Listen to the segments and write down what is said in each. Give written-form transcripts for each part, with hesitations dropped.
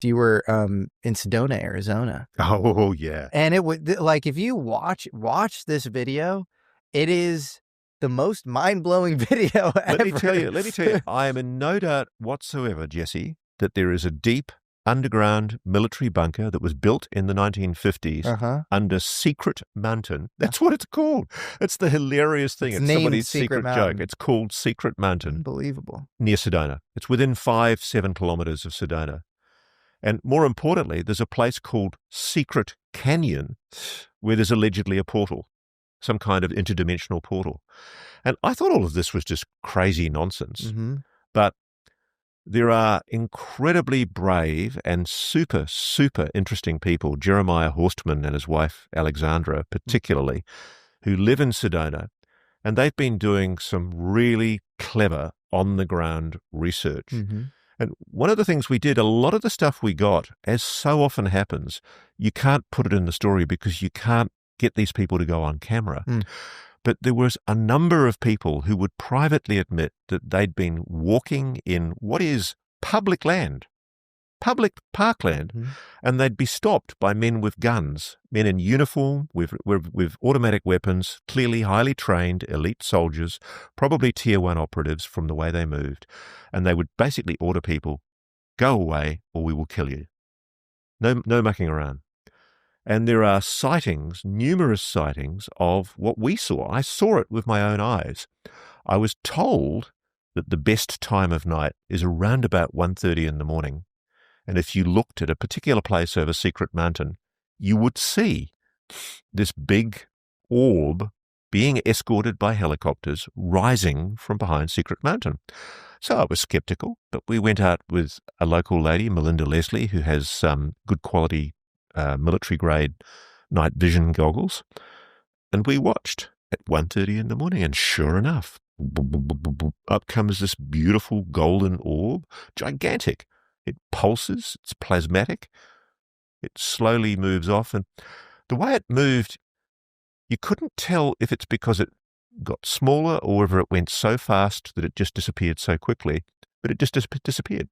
You were in Sedona, Arizona. Oh, yeah. And it would, like, if you watch this video, it is the most mind-blowing video ever. Let me tell you, I am in no doubt whatsoever, Jesse, that there is a deep underground military bunker that was built in the 1950s under Secret Mountain. That's what it's called. It's the hilarious thing. It's somebody's secret joke. It's called Secret Mountain. Unbelievable. Near Sedona. It's within 5-7 kilometers of Sedona. And more importantly, there's a place called Secret Canyon where there's allegedly a portal, some kind of interdimensional portal. And I thought all of this was just crazy nonsense. But there are incredibly brave and super, super interesting people, Jeremiah Horstman and his wife, Alexandra, particularly, who live in Sedona. And they've been doing some really clever on-the-ground research. And one of the things we did, a lot of the stuff we got, as so often happens, you can't put it in the story because you can't get these people to go on camera. But there was a number of people who would privately admit that they'd been walking in what is public land, public parkland, and they'd be stopped by men with guns, men in uniform with automatic weapons, clearly highly trained elite soldiers, probably tier 1 operatives from the way they moved. And they would basically order people, go away or we will kill you. No mucking around. And there are sightings, numerous sightings of what we saw. I saw it with my own eyes. I was told that the best time of night is around about 1:30 in the morning. And if you looked at a particular place over Secret Mountain, you would see this big orb being escorted by helicopters rising from behind Secret Mountain. So I was skeptical, but we went out with a local lady, Melinda Leslie, who has some good quality military-grade night vision goggles, and we watched at 1:30 in the morning, and sure enough, up comes this beautiful golden orb, gigantic. It pulses, it's plasmatic, it slowly moves off, and the way it moved, you couldn't tell if it's because it got smaller or whether it went so fast that it just disappeared so quickly, but it just disappeared.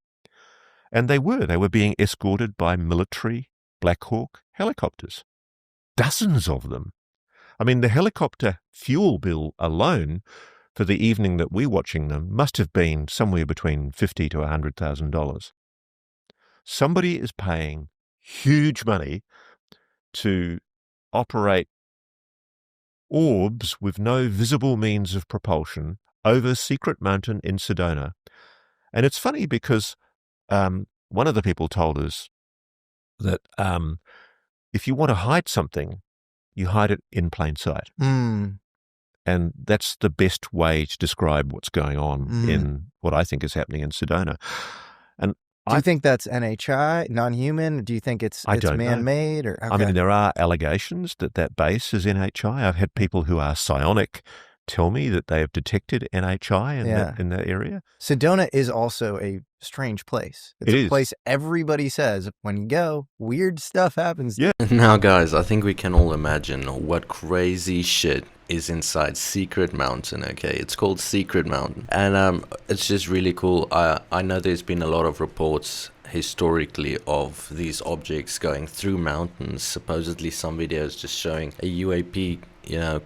And they were being escorted by military Black Hawk helicopters. Dozens of them. I mean, the helicopter fuel bill alone for the evening that we're watching them must have been somewhere between $50,000 to $100,000. Somebody is paying huge money to operate orbs with no visible means of propulsion over Secret Mountain in Sedona. And it's funny because one of the people told us that if you want to hide something, you hide it in plain sight. And that's the best way to describe what's going on in what I think is happening in Sedona. And do you think that's NHI, non-human? Do you think it's man-made? Or okay. I mean, there are allegations that base is NHI. I've had people who are psionic tell me that they have detected NHI in that area. Sedona is also a strange place. It's a place everybody says when you go, weird stuff happens. Yeah. Now, guys, I think we can all imagine what crazy shit is inside Secret Mountain. Okay, it's called Secret Mountain, and it's just really cool. I know there's been a lot of reports historically of these objects going through mountains. Supposedly some videos just showing a UAP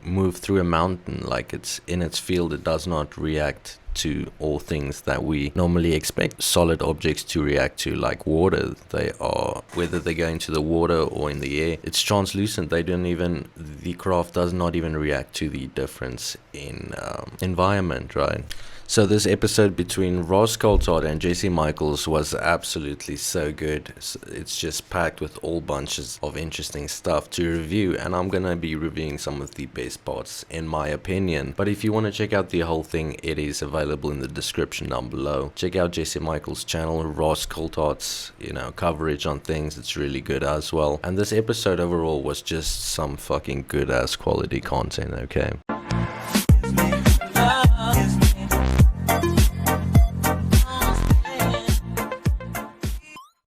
move through a mountain like it's in its field. It does not react to all things that we normally expect solid objects to react to, like water. They are, whether they go into the water or in the air, it's translucent. The craft does not even react to the difference in environment, right? So this episode between Ross Coulthart and Jesse Michaels was absolutely so good. It's just packed with all bunches of interesting stuff to review, and I'm gonna be reviewing some of the best parts in my opinion. But if you want to check out the whole thing, it is available in the description down below. Check out Jesse Michaels' channel, Ross Coulthart's coverage on things. It's really good as well. And this episode overall was just some fucking good ass quality content, okay?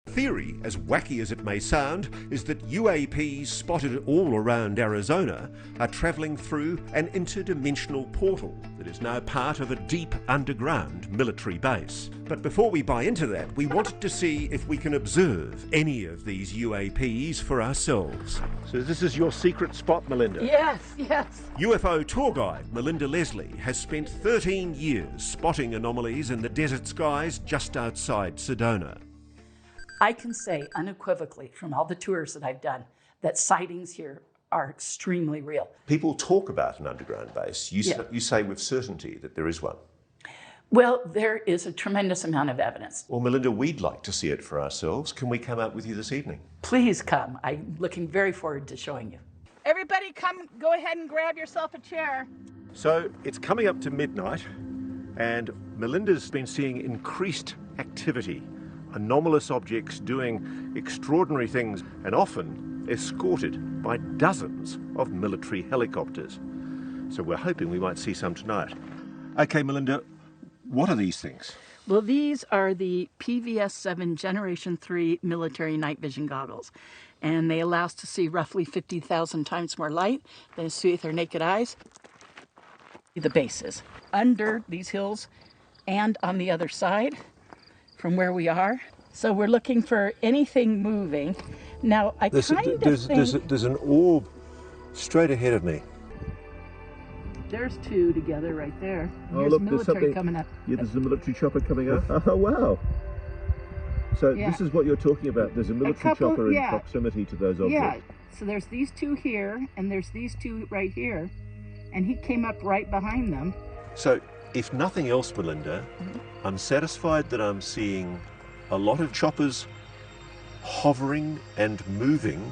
Theory theory, as wacky as it may sound, is that UAPs spotted all around Arizona are travelling through an interdimensional portal that is now part of a deep underground military base. But before we buy into that, we wanted to see if we can observe any of these UAPs for ourselves. So this is your secret spot, Melinda? Yes, yes. UFO tour guide Melinda Leslie has spent 13 years spotting anomalies in the desert skies just outside Sedona. I can say unequivocally from all the tours that I've done that sightings here are extremely real. People talk about an underground base. You say with certainty that there is one. Well, there is a tremendous amount of evidence. Well, Melinda, we'd like to see it for ourselves. Can we come out with you this evening? Please come. I'm looking very forward to showing you. Everybody come, go ahead and grab yourself a chair. So it's coming up to midnight, and Melinda's been seeing increased activity, anomalous objects doing extraordinary things, and often escorted by dozens of military helicopters. So we're hoping we might see some tonight. Okay, Melinda, what are these things? Well, these are the PVS-7 Generation 3 military night vision goggles, and they allow us to see roughly 50,000 times more light than see with our naked eyes. The bases under these hills and on the other side from where we are. So we're looking for anything moving. Now, I kind of think... There's an orb straight ahead of me. There's two together right there. Oh, Here's look, military coming up. Yeah, there's a military chopper coming up. Oh, wow. So Yeah. this is what you're talking about. There's a military chopper in proximity to those objects. Yeah, so there's these two here, and there's these two right here, and he came up right behind them. So, if nothing else, Melinda, I'm satisfied that I'm seeing a lot of choppers hovering and moving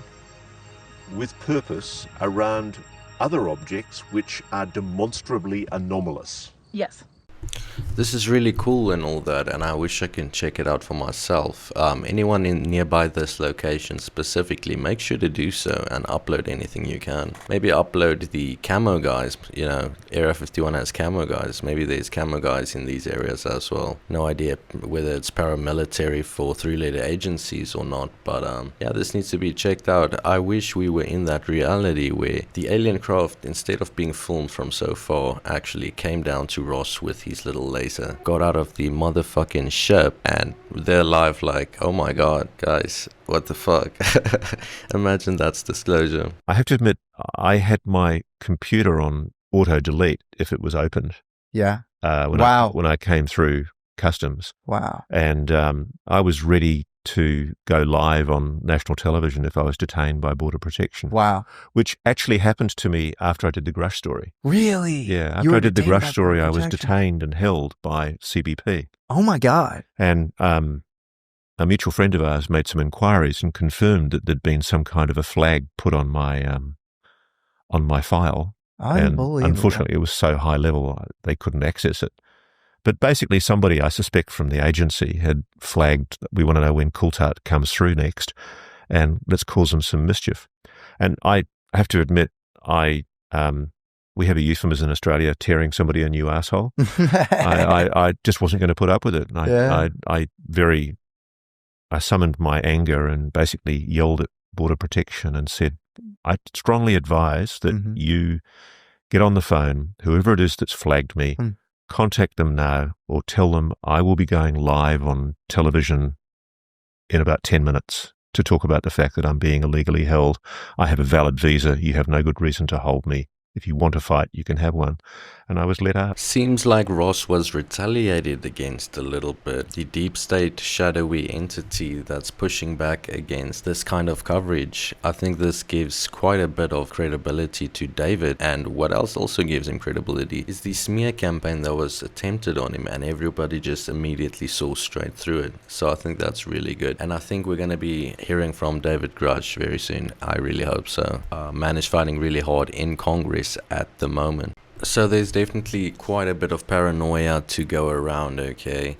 with purpose around other objects which are demonstrably anomalous. Yes. This is really cool and all that, and I wish I can check it out for myself. Anyone in nearby this location specifically, make sure to do so and upload anything you can. Maybe upload the camo guys, you know, Area 51 has camo guys. Maybe there's camo guys in these areas as well. No idea whether it's paramilitary for three-letter agencies or not, but yeah, this needs to be checked out. I wish we were in that reality where the alien craft, instead of being filmed from so far, actually came down to Ross with his little laser, got out of the motherfucking ship, and they're live like, oh my god, guys, what the fuck? Imagine that's disclosure. I have to admit, I had my computer on auto delete if it was opened. Yeah. When I came through customs. Wow. And I was ready to go live on national television if I was detained by Border Protection. Wow. Which actually happened to me after I did the Grush story. Really? Yeah, after I did the Grush story, I was detained and held by CBP. Oh my God. And a mutual friend of ours made some inquiries and confirmed that there'd been some kind of a flag put on my file. Unbelievable. And unfortunately, it was so high level, they couldn't access it. But basically somebody, I suspect from the agency, had flagged that we want to know when Coulthart comes through next, and let's cause him some mischief. And I have to admit, we have a euphemism in Australia, tearing somebody a new asshole. I just wasn't going to put up with it. And I summoned my anger and basically yelled at Border Protection and said, I strongly advise that you get on the phone, whoever it is that's flagged me, contact them now or tell them I will be going live on television in about 10 minutes to talk about the fact that I'm being illegally held. I have a valid visa. You have no good reason to hold me. If you want to fight, you can have one. And I was let out. Seems like Ross was retaliated against a little bit. The deep state shadowy entity that's pushing back against this kind of coverage. I think this gives quite a bit of credibility to David. And what else also gives him credibility is the smear campaign that was attempted on him, and everybody just immediately saw straight through it. So I think that's really good. And I think we're going to be hearing from David Grush very soon. I really hope so. Man is fighting really hard in Congress at the moment. So there's definitely quite a bit of paranoia to go around, okay?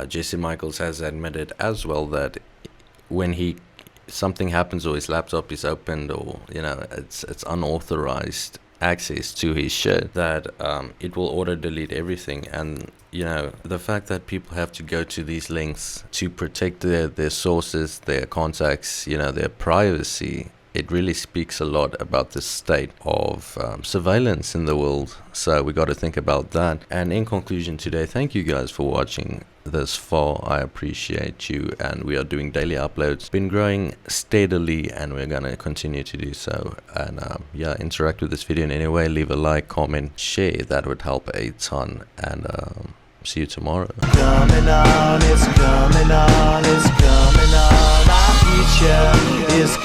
Jesse Michaels has admitted as well that when something happens or his laptop is opened or, you know, it's unauthorized, access to his shit, that it will auto delete everything. And you know, the fact that people have to go to these links to protect their sources, their contacts, you know, their privacy, it really speaks a lot about the state of surveillance in the world. So we got to think about that. And in conclusion today, thank you guys for watching this far. I appreciate you, and we are doing daily uploads, been growing steadily, and we're gonna continue to do so. And yeah, interact with this video in any way, leave a like, comment, share, that would help a ton. And see you tomorrow. Coming on, it's coming on, it's coming on. Our future is